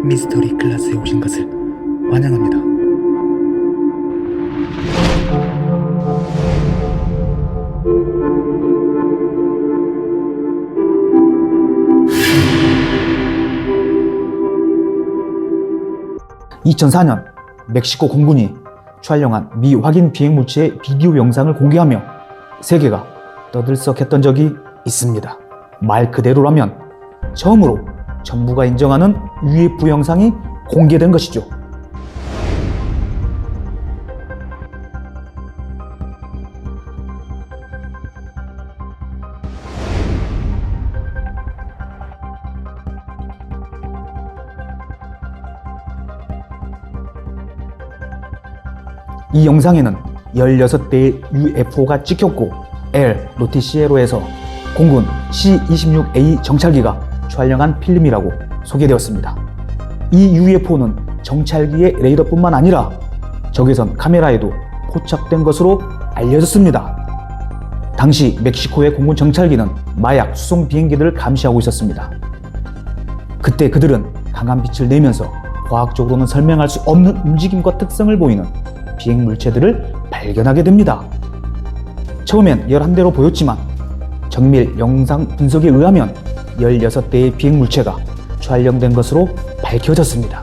미스터리 클래스에 오신 것을 환영합니다. 2004년 멕시코 공군이 촬영한 미확인 비행물체의 비디오 영상을 공개하며 세계가 떠들썩했던 적이 있습니다. 말 그대로라면 처음으로 정부가 인정하는 UFO 영상이 공개된 것이죠. 이 영상에는 16대의 UFO가 찍혔고 엘 노티시에로에서 공군 C-26A 정찰기가 촬영한 필름이라고 소개되었습니다. 이 UFO는 정찰기의 레이더뿐만 아니라 적외선 카메라에도 포착된 것으로 알려졌습니다. 당시 멕시코의 공군 정찰기는 마약 수송 비행기들을 감시하고 있었습니다. 그때 그들은 강한 빛을 내면서 과학적으로는 설명할 수 없는 움직임과 특성을 보이는 비행 물체들을 발견하게 됩니다. 처음엔 11대로 보였지만 정밀 영상 분석에 의하면 16대의 비행 물체가 촬영된 것으로 밝혀졌습니다.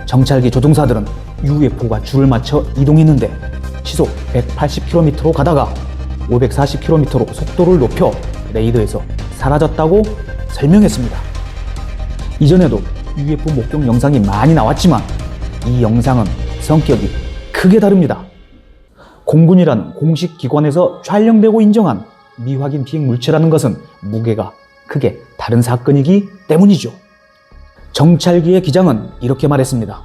정찰기 조종사들은 UFO가 줄을 맞춰 이동했는데 시속 180km로 가다가 540km로 속도를 높여 레이더에서 사라졌다고 설명했습니다. 이전에도 UFO 목격 영상이 많이 나왔지만 이 영상은 성격이 크게 다릅니다. 공군이라는 공식 기관에서 촬영되고 인정한 미확인 비행 물체라는 것은 무게가 크게 다른 사건이기 때문이죠. 정찰기의 기장은 이렇게 말했습니다.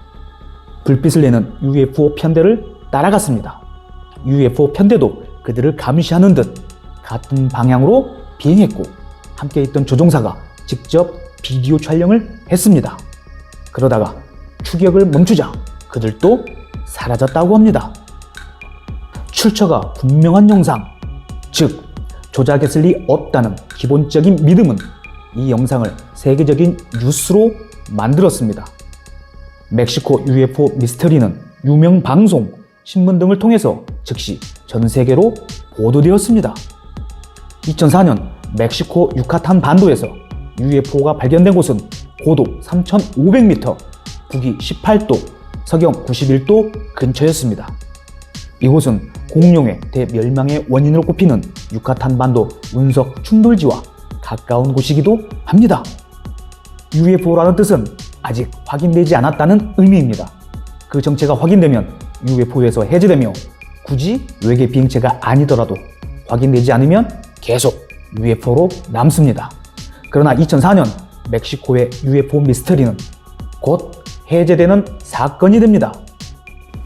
불빛을 내는 UFO 편대를 따라갔습니다. UFO 편대도 그들을 감시하는 듯 같은 방향으로 비행했고 함께 있던 조종사가 직접 비디오 촬영을 했습니다. 그러다가 추격을 멈추자 그들도 사라졌다고 합니다. 출처가 분명한 영상, 즉 조작했을 리 없다는 기본적인 믿음은 이 영상을 세계적인 뉴스로 만들었습니다. 멕시코 UFO 미스터리는 유명 방송, 신문 등을 통해서 즉시 전 세계로 보도되었습니다. 2004년 멕시코 유카탄 반도에서 UFO가 발견된 곳은 고도 3,500m, 북위 18도, 서경 91도 근처였습니다. 이곳은 공룡의 대멸망의 원인으로 꼽히는 유카탄 반도 운석 충돌지와 가까운 곳이기도 합니다. UFO라는 뜻은 아직 확인되지 않았다는 의미입니다. 그 정체가 확인되면 UFO에서 해제되며 굳이 외계 비행체가 아니더라도 확인되지 않으면 계속 UFO로 남습니다. 그러나 2004년 멕시코의 UFO 미스터리는 곧 해제되는 사건이 됩니다.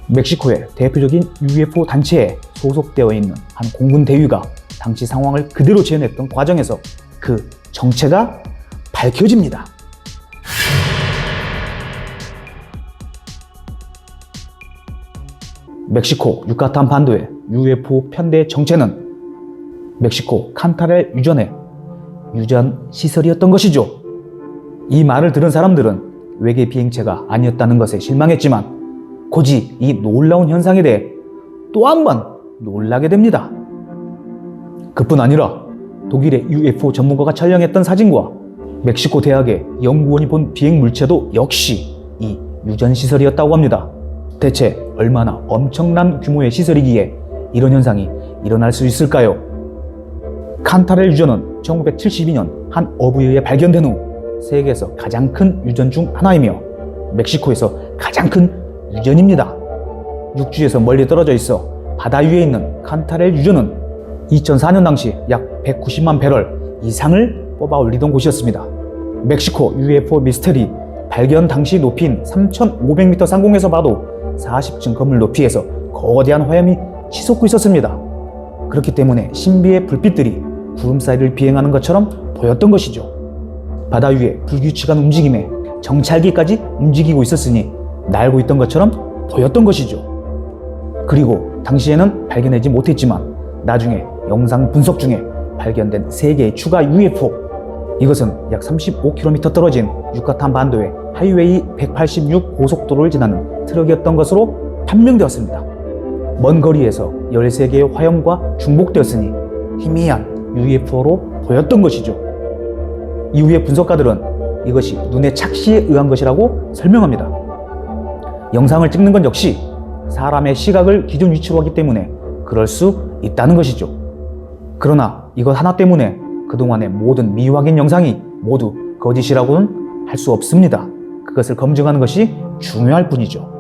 멕시코의 대표적인 UFO 단체에 소속되어 있는 한 공군 대위가 당시 상황을 그대로 재현했던 과정에서 그 정체가 밝혀집니다. 멕시코 유카탄 반도의 UFO 편대의 정체는 멕시코 칸타렐 유전의 유전 시설이었던 것이죠. 이 말을 들은 사람들은 외계 비행체가 아니었다는 것에 실망했지만 곧이 이 놀라운 현상에 대해 또 한 번 놀라게 됩니다. 그뿐 아니라 독일의 UFO 전문가가 촬영했던 사진과 멕시코 대학의 연구원이 본 비행 물체도 역시 이 유전 시설이었다고 합니다. 대체 얼마나 엄청난 규모의 시설이기에 이런 현상이 일어날 수 있을까요? 칸타렐 유전은 1972년 한 어부에 의해 발견된 후 세계에서 가장 큰 유전 중 하나이며 멕시코에서 가장 큰 유전입니다. 육지에서 멀리 떨어져 있어 바다 위에 있는 칸타렐 유전은 2004년 당시 약 190만 배럴 이상을 뽑아 올리던 곳이었습니다. 멕시코 UFO 미스터리 발견 당시 높이인 3,500m 상공에서 봐도 40층 건물 높이에서 거대한 화염이 치솟고 있었습니다. 그렇기 때문에 신비의 불빛들이 구름 사이를 비행하는 것처럼 보였던 것이죠. 바다 위에 불규칙한 움직임에 정찰기까지 움직이고 있었으니 날고 있던 것처럼 보였던 것이죠. 그리고 당시에는 발견하지 못했지만 나중에 영상 분석 중에 발견된 3개의 추가 UFO, 이것은 약 35km 떨어진 유카탄 반도의 하이웨이 186 고속도로를 지나는 트럭이었던 것으로 판명되었습니다. 먼 거리에서 13개의 화형과 중복되었으니 희미한 UFO로 보였던 것이죠. 이후에 분석가들은 이것이 눈의 착시에 의한 것이라고 설명합니다. 영상을 찍는 건 역시 사람의 시각을 기준 위치로 하기 때문에 그럴 수 있다는 것이죠. 그러나 이것 하나 때문에 그동안의 모든 미확인 영상이 모두 거짓이라고는 할 수 없습니다. 그것을 검증하는 것이 중요할 뿐이죠.